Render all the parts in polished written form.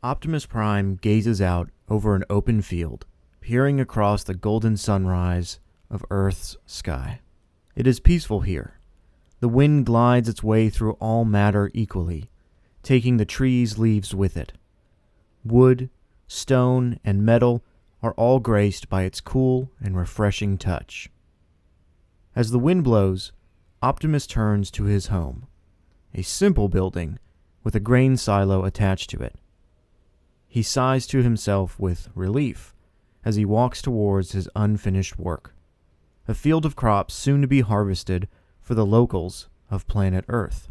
Optimus Prime gazes out over an open field, peering across the golden sunrise of Earth's sky. It is peaceful here. The wind glides its way through all matter equally, taking the trees' leaves with it. Wood, stone, and metal are all graced by its cool and refreshing touch. As the wind blows, Optimus turns to his home, a simple building with a grain silo attached to it. He sighs to himself with relief as he walks towards his unfinished work, a field of crops soon to be harvested for the locals of planet Earth.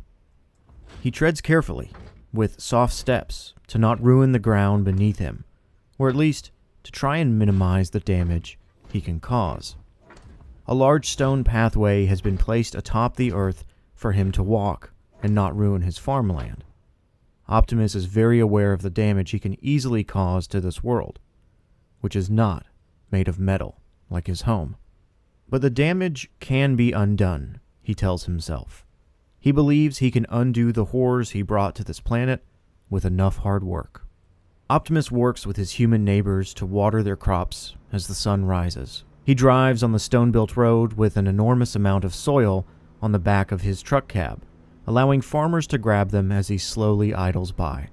He treads carefully, with soft steps, to not ruin the ground beneath him, or at least to try and minimize the damage he can cause. A large stone pathway has been placed atop the earth for him to walk and not ruin his farmland. Optimus is very aware of the damage he can easily cause to this world, which is not made of metal like his home. But the damage can be undone, he tells himself. He believes he can undo the horrors he brought to this planet with enough hard work. Optimus works with his human neighbors to water their crops as the sun rises. He drives on the stone-built road with an enormous amount of soil on the back of his truck cab, allowing farmers to grab them as he slowly idles by.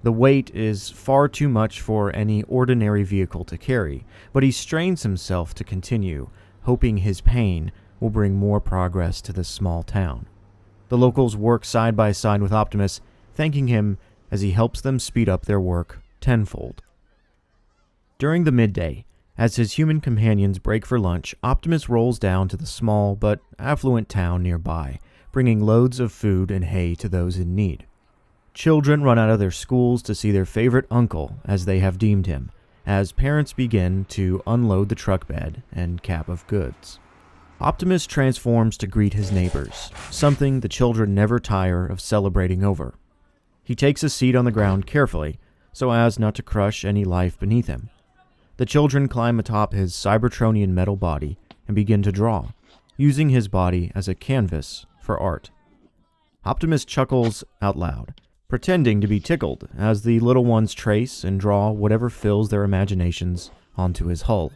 The weight is far too much for any ordinary vehicle to carry, but he strains himself to continue, hoping his pain will bring more progress to this small town. The locals work side by side with Optimus, thanking him as he helps them speed up their work tenfold. During the midday, as his human companions break for lunch, Optimus rolls down to the small but affluent town nearby, bringing loads of food and hay to those in need. Children run out of their schools to see their favorite uncle, as they have deemed him, as parents begin to unload the truck bed and cab of goods. Optimus transforms to greet his neighbors, something the children never tire of celebrating over. He takes a seat on the ground carefully, so as not to crush any life beneath him. The children climb atop his Cybertronian metal body and begin to draw, using his body as a canvas for art. Optimus chuckles out loud, pretending to be tickled as the little ones trace and draw whatever fills their imaginations onto his hull.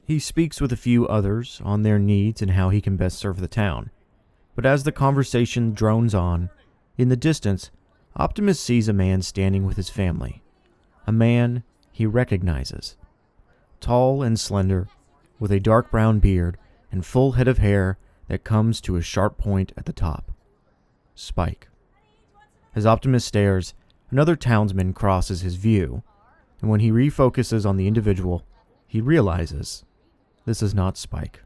He speaks with a few others on their needs and how he can best serve the town. But as the conversation drones on, in the distance, Optimus sees a man standing with his family. A man he recognizes. Tall and slender, with a dark brown beard and full head of hair that comes to a sharp point at the top. Spike. As Optimus stares, another townsman crosses his view, and when he refocuses on the individual, he realizes this is not Spike.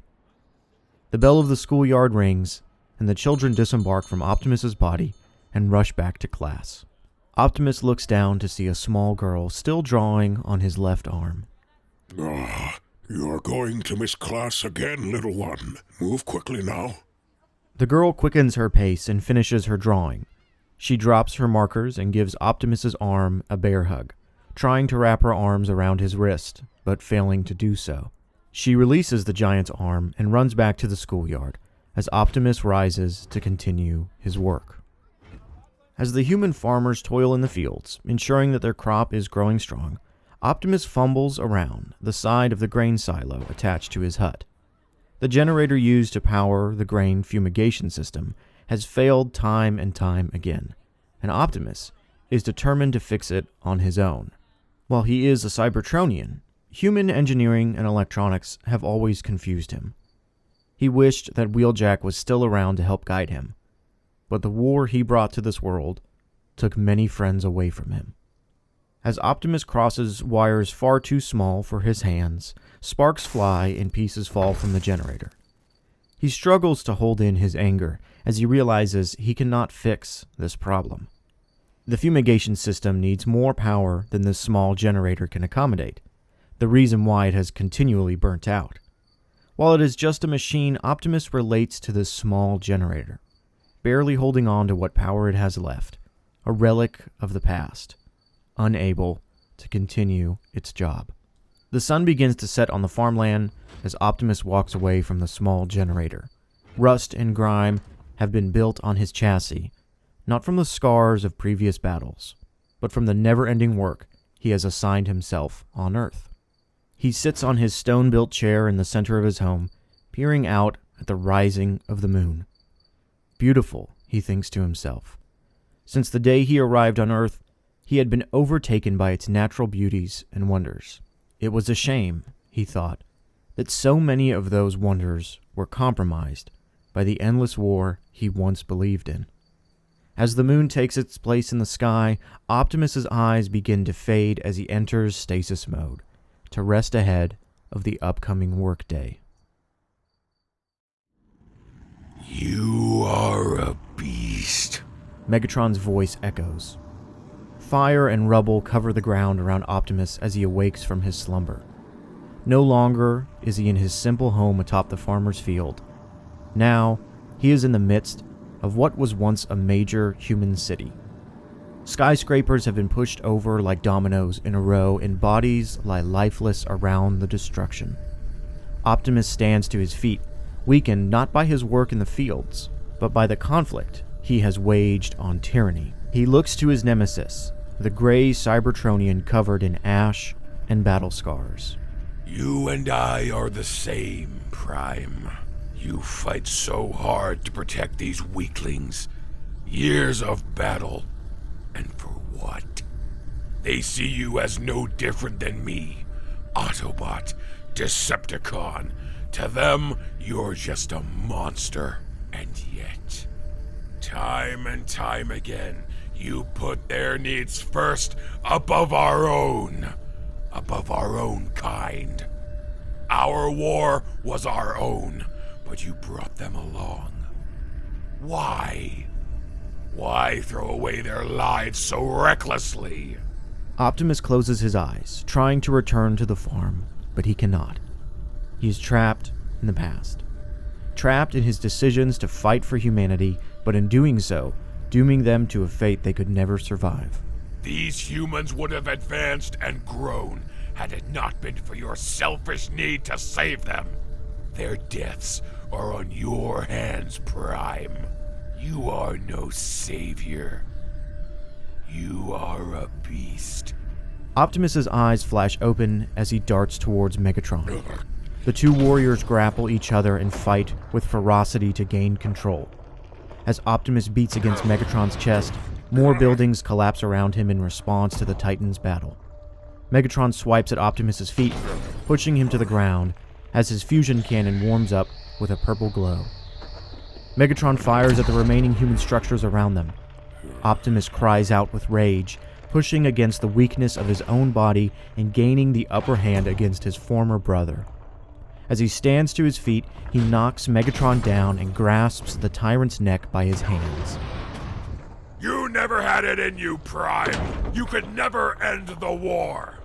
The bell of the schoolyard rings, and the children disembark from Optimus's body and rush back to class. Optimus looks down to see a small girl still drawing on his left arm. You're going to miss class again, little one. Move quickly now. The girl quickens her pace and finishes her drawing. She drops her markers and gives Optimus's arm a bear hug, trying to wrap her arms around his wrist, but failing to do so. She releases the giant's arm and runs back to the schoolyard, as Optimus rises to continue his work. As the human farmers toil in the fields, ensuring that their crop is growing strong, Optimus fumbles around the side of the grain silo attached to his hut. The generator used to power the grain fumigation system has failed time and time again, and Optimus is determined to fix it on his own. While he is a Cybertronian, human engineering and electronics have always confused him. He wished that Wheeljack was still around to help guide him, but the war he brought to this world took many friends away from him. As Optimus crosses wires far too small for his hands, sparks fly and pieces fall from the generator. He struggles to hold in his anger as he realizes he cannot fix this problem. The fumigation system needs more power than this small generator can accommodate, the reason why it has continually burnt out. While it is just a machine, Optimus relates to this small generator, barely holding on to what power it has left, a relic of the past, unable to continue its job. The sun begins to set on the farmland as Optimus walks away from the small generator. Rust and grime have been built on his chassis, not from the scars of previous battles, but from the never-ending work he has assigned himself on Earth. He sits on his stone-built chair in the center of his home, peering out at the rising of the moon. Beautiful, he thinks to himself. Since the day he arrived on Earth, he had been overtaken by its natural beauties and wonders. It was a shame, he thought, that so many of those wonders were compromised by the endless war he once believed in. As the moon takes its place in the sky, Optimus's eyes begin to fade as he enters stasis mode, to rest ahead of the upcoming workday. You are a beast. Megatron's voice echoes. Fire and rubble cover the ground around Optimus as he awakes from his slumber. No longer is he in his simple home atop the farmer's field. Now, he is in the midst of what was once a major human city. Skyscrapers have been pushed over like dominoes in a row, and bodies lie lifeless around the destruction. Optimus stands to his feet, weakened not by his work in the fields, but by the conflict he has waged on tyranny. He looks to his nemesis, the gray Cybertronian covered in ash and battle scars. You and I are the same, Prime. You fight so hard to protect these weaklings. Years of battle. And for what? They see you as no different than me. Autobot, Decepticon. To them, you're just a monster. And yet, time and time again, you put their needs first above our own. Above our own kind. Our war was our own, but you brought them along. Why? Why throw away their lives so recklessly? Optimus closes his eyes, trying to return to the farm, but he cannot. He is trapped in the past. Trapped in his decisions to fight for humanity, but in doing so, dooming them to a fate they could never survive. These humans would have advanced and grown had it not been for your selfish need to save them. Their deaths are on your hands, Prime. You are no savior. You are a beast. Optimus's eyes flash open as he darts towards Megatron. The two warriors grapple each other and fight with ferocity to gain control. As Optimus beats against Megatron's chest, more buildings collapse around him in response to the Titan's battle. Megatron swipes at Optimus's feet, pushing him to the ground as his fusion cannon warms up with a purple glow. Megatron fires at the remaining human structures around them. Optimus cries out with rage, pushing against the weakness of his own body and gaining the upper hand against his former brother. As he stands to his feet, he knocks Megatron down and grasps the tyrant's neck by his hands. You never had it in you, Prime. You could never end the war.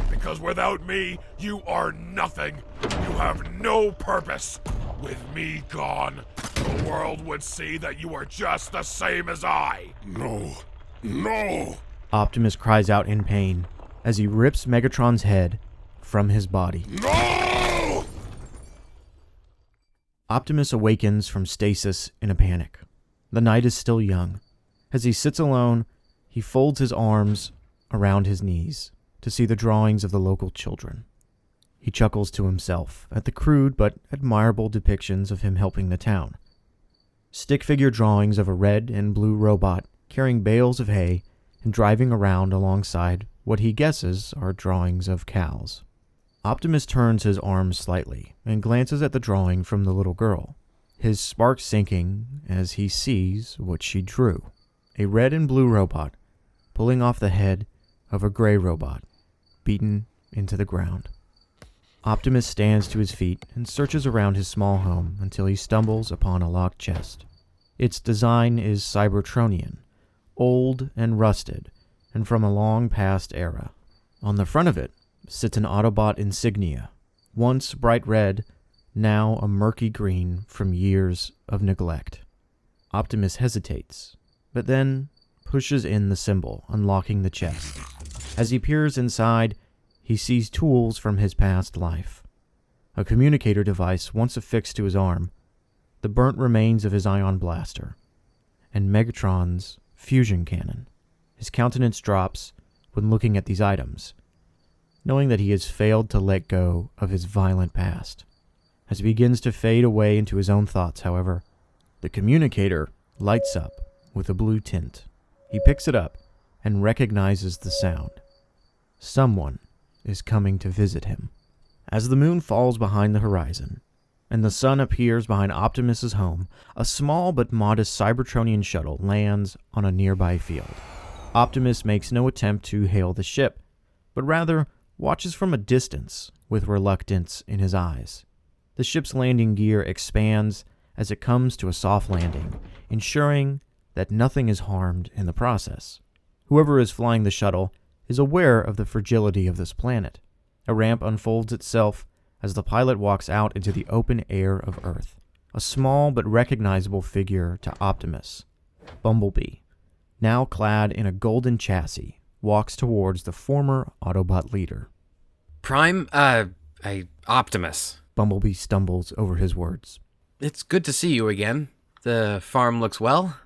Because without me, you are nothing. You have no purpose. With me gone, the world would see that you are just the same as I. No. No! Optimus cries out in pain as he rips Megatron's head from his body. No! Optimus awakens from stasis in a panic. The night is still young. As he sits alone, he folds his arms around his knees to see the drawings of the local children. He chuckles to himself at the crude but admirable depictions of him helping the town. Stick figure drawings of a red and blue robot carrying bales of hay and driving around alongside what he guesses are drawings of cows. Optimus turns his arms slightly and glances at the drawing from the little girl, his spark sinking as he sees what she drew. A red and blue robot pulling off the head of a gray robot, beaten into the ground. Optimus stands to his feet and searches around his small home until he stumbles upon a locked chest. Its design is Cybertronian, old and rusted, and from a long past era. On the front of it sits an Autobot insignia, once bright red, now a murky green from years of neglect. Optimus hesitates, but then pushes in the symbol, unlocking the chest. As he peers inside, he sees tools from his past life. A communicator device once affixed to his arm, the burnt remains of his ion blaster, and Megatron's fusion cannon, His countenance drops when looking at these items, knowing that he has failed to let go of his violent past. As he begins to fade away into his own thoughts, however, the communicator lights up with a blue tint. He picks it up and recognizes the sound. Someone is coming to visit him. As the moon falls behind the horizon, and the sun appears behind Optimus's home, a small but modest Cybertronian shuttle lands on a nearby field. Optimus makes no attempt to hail the ship, but rather watches from a distance with reluctance in his eyes. The ship's landing gear expands as it comes to a soft landing, ensuring that nothing is harmed in the process. Whoever is flying the shuttle is aware of the fragility of this planet. A ramp unfolds itself as the pilot walks out into the open air of Earth. A small but recognizable figure to Optimus, Bumblebee, now clad in a golden chassis, walks towards the former Autobot leader. Prime, Optimus. Bumblebee stumbles over his words. It's good to see you again. The farm looks well?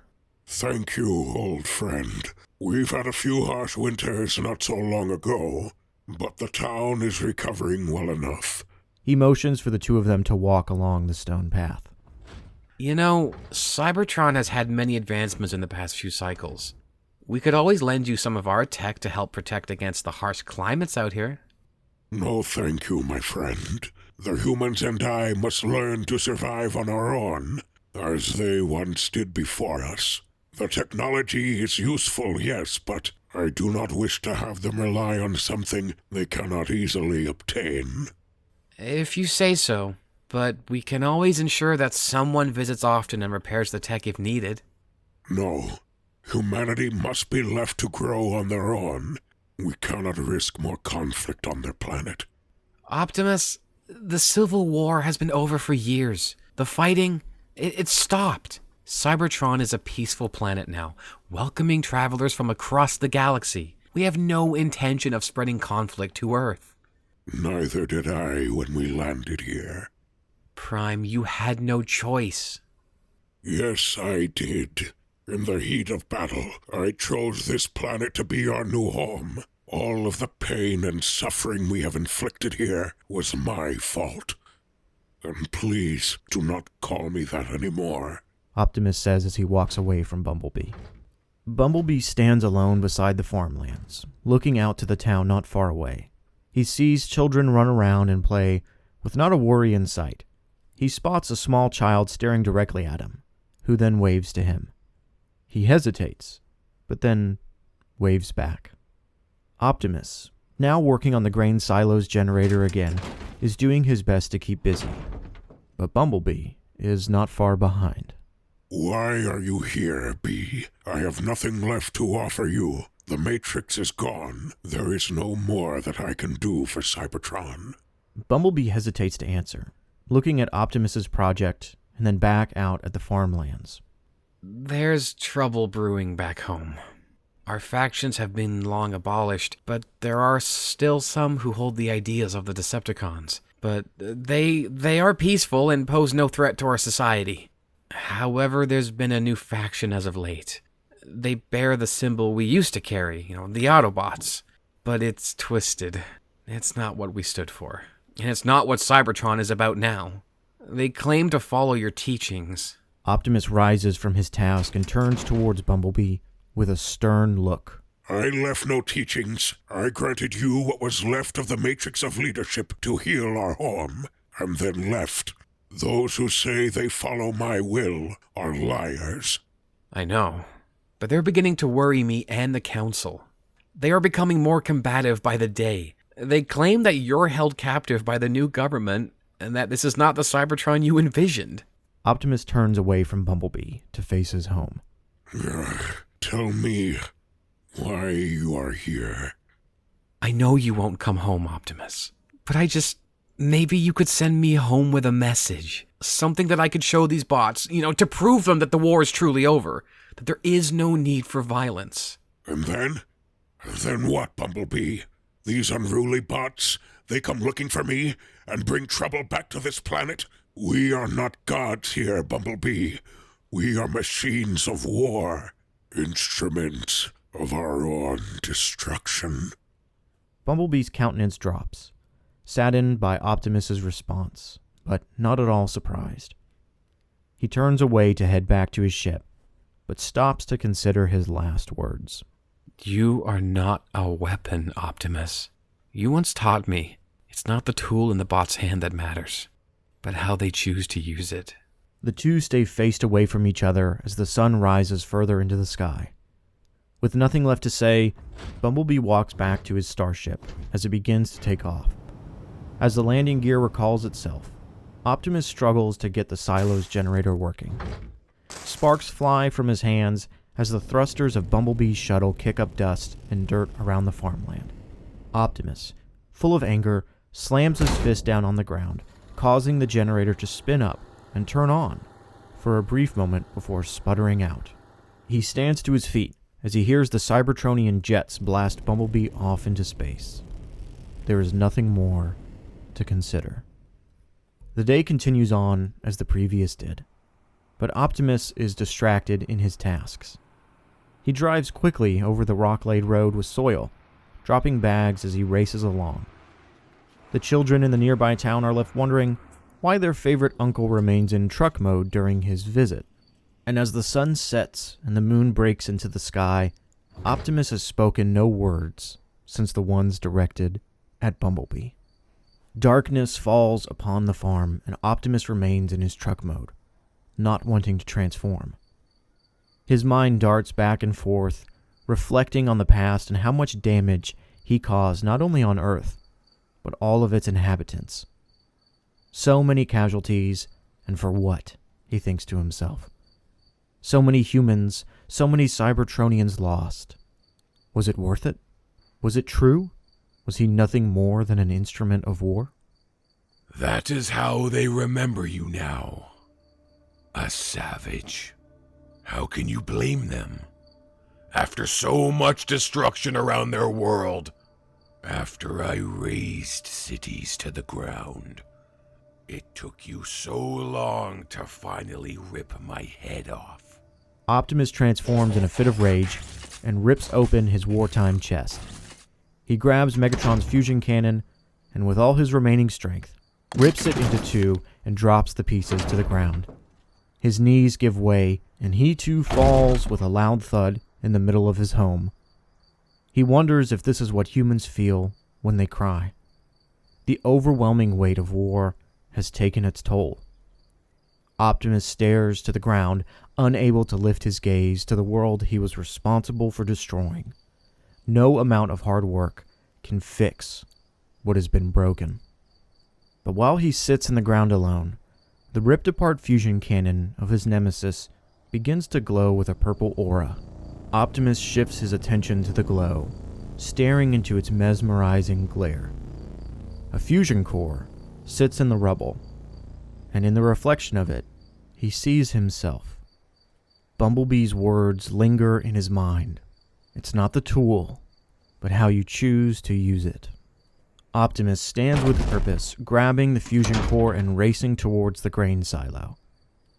Thank you, old friend. We've had a few harsh winters not so long ago, but the town is recovering well enough. He motions for the two of them to walk along the stone path. You know, Cybertron has had many advancements in the past few cycles. We could always lend you some of our tech to help protect against the harsh climates out here. No thank you, my friend. The humans and I must learn to survive on our own, as they once did before us. The technology is useful, yes, but I do not wish to have them rely on something they cannot easily obtain. If you say so, but we can always ensure that someone visits often and repairs the tech if needed. No. Humanity must be left to grow on their own. We cannot risk more conflict on their planet. Optimus, the Civil War has been over for years. The fighting, it stopped. Cybertron is a peaceful planet now, welcoming travelers from across the galaxy. We have no intention of spreading conflict to Earth. Neither did I when we landed here. Prime, you had no choice. Yes, I did. In the heat of battle, I chose this planet to be our new home. All of the pain and suffering we have inflicted here was my fault. And please, do not call me that anymore. Optimus says as he walks away from Bumblebee. Bumblebee stands alone beside the farmlands, looking out to the town not far away. He sees children run around and play with not a worry in sight. He spots a small child staring directly at him, who then waves to him. He hesitates, but then waves back. Optimus, now working on the grain silos generator again, is doing his best to keep busy. But Bumblebee is not far behind. Why are you here, Bee? I have nothing left to offer you. The Matrix is gone. There is no more that I can do for Cybertron. Bumblebee hesitates to answer, looking at Optimus's project and then back out at the farmlands. There's trouble brewing back home. Our factions have been long abolished, but there are still some who hold the ideas of the Decepticons. But they are peaceful and pose no threat to our society. However, there's been a new faction as of late. They bear the symbol we used to carry, the Autobots. But it's twisted. It's not what we stood for. And it's not what Cybertron is about now. They claim to follow your teachings. Optimus rises from his task and turns towards Bumblebee with a stern look. I left no teachings. I granted you what was left of the matrix of leadership to heal our home, and then left. Those who say they follow my will are liars. I know, but they're beginning to worry me and the Council. They are becoming more combative by the day. They claim that you're held captive by the new government, and that this is not the Cybertron you envisioned. Optimus turns away from Bumblebee to face his home. Tell me why you are here. I know you won't come home, Optimus, but maybe you could send me home with a message. Something that I could show these bots, to prove them that the war is truly over, that there is no need for violence. And then? Then what, Bumblebee? These unruly bots, they come looking for me and bring trouble back to this planet? We are not gods here, Bumblebee. We are machines of war, instruments of our own destruction. Bumblebee's countenance drops, saddened by Optimus's response, but not at all surprised. He turns away to head back to his ship, but stops to consider his last words. You are not a weapon, Optimus. You once taught me it's not the tool in the bot's hand that matters, but how they choose to use it. The two stay faced away from each other as the sun rises further into the sky. With nothing left to say, Bumblebee walks back to his starship as it begins to take off. As the landing gear recalls itself, Optimus struggles to get the silo's generator working. Sparks fly from his hands as the thrusters of Bumblebee's shuttle kick up dust and dirt around the farmland. Optimus, full of anger, slams his fist down on the ground, causing the generator to spin up and turn on for a brief moment before sputtering out. He stands to his feet as he hears the Cybertronian jets blast Bumblebee off into space. There is nothing more to consider. The day continues on as the previous did, but Optimus is distracted in his tasks. He drives quickly over the rock-laid road with soil, dropping bags as he races along. The children in the nearby town are left wondering why their favorite uncle remains in truck mode during his visit. And as the sun sets and the moon breaks into the sky, Optimus has spoken no words since the ones directed at Bumblebee. Darkness falls upon the farm, and Optimus remains in his truck mode, not wanting to transform. His mind darts back and forth, reflecting on the past and how much damage he caused not only on Earth, but all of its inhabitants. So many casualties, and for what, he thinks to himself. So many humans, so many Cybertronians lost. Was it worth it? Was it true? Was he nothing more than an instrument of war? That is how they remember you now. A savage. How can you blame them? After so much destruction around their world, after I razed cities to the ground, it took you so long to finally rip my head off. Optimus transforms in a fit of rage and rips open his wartime chest. He grabs Megatron's fusion cannon and with all his remaining strength, rips it into two and drops the pieces to the ground. His knees give way and he too falls with a loud thud in the middle of his home. He wonders if this is what humans feel when they cry. The overwhelming weight of war has taken its toll. Optimus stares to the ground, unable to lift his gaze to the world he was responsible for destroying. No amount of hard work can fix what has been broken. But while he sits in the ground alone, the ripped-apart fusion cannon of his nemesis begins to glow with a purple aura. Optimus shifts his attention to the glow, staring into its mesmerizing glare. A fusion core sits in the rubble, and in the reflection of it, he sees himself. Bumblebee's words linger in his mind. It's not the tool, but how you choose to use it. Optimus stands with purpose, grabbing the fusion core and racing towards the grain silo.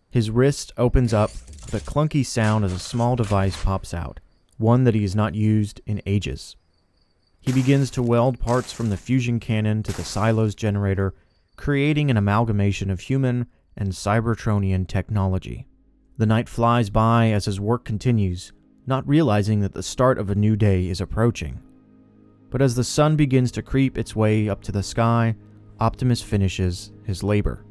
His wrist opens up with a clunky sound as a small device pops out, one that he has not used in ages. He begins to weld parts from the fusion cannon to the silo's generator, creating an amalgamation of human and Cybertronian technology. The night flies by as his work continues, not realizing that the start of a new day is approaching. But as the sun begins to creep its way up to the sky, Optimus finishes his labor.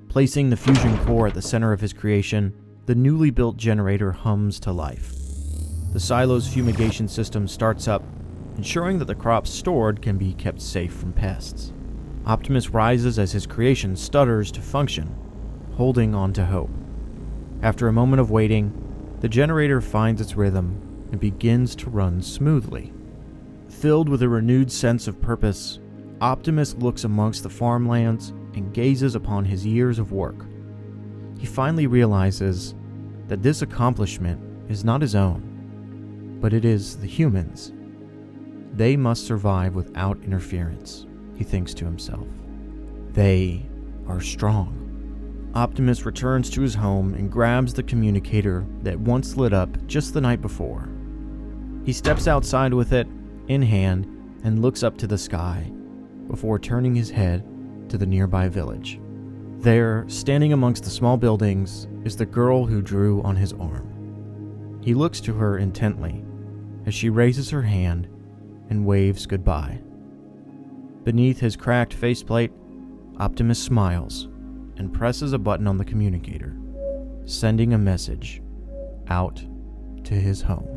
Placing the fusion core at the center of his creation, the newly built generator hums to life. The silo's fumigation system starts up, ensuring that the crops stored can be kept safe from pests. Optimus rises as his creation stutters to function, holding on to hope. After a moment of waiting, the generator finds its rhythm and begins to run smoothly. Filled with a renewed sense of purpose, Optimus looks amongst the farmlands and gazes upon his years of work. He finally realizes that this accomplishment is not his own, but it is the humans. They must survive without interference, he thinks to himself. They are strong. Optimus returns to his home and grabs the communicator that once lit up just the night before. He steps outside with it in hand and looks up to the sky before turning his head to the nearby village. There, standing amongst the small buildings, is the girl who drew on his arm. He looks to her intently as she raises her hand and waves goodbye. Beneath his cracked faceplate, Optimus smiles and presses a button on the communicator, sending a message out to his home.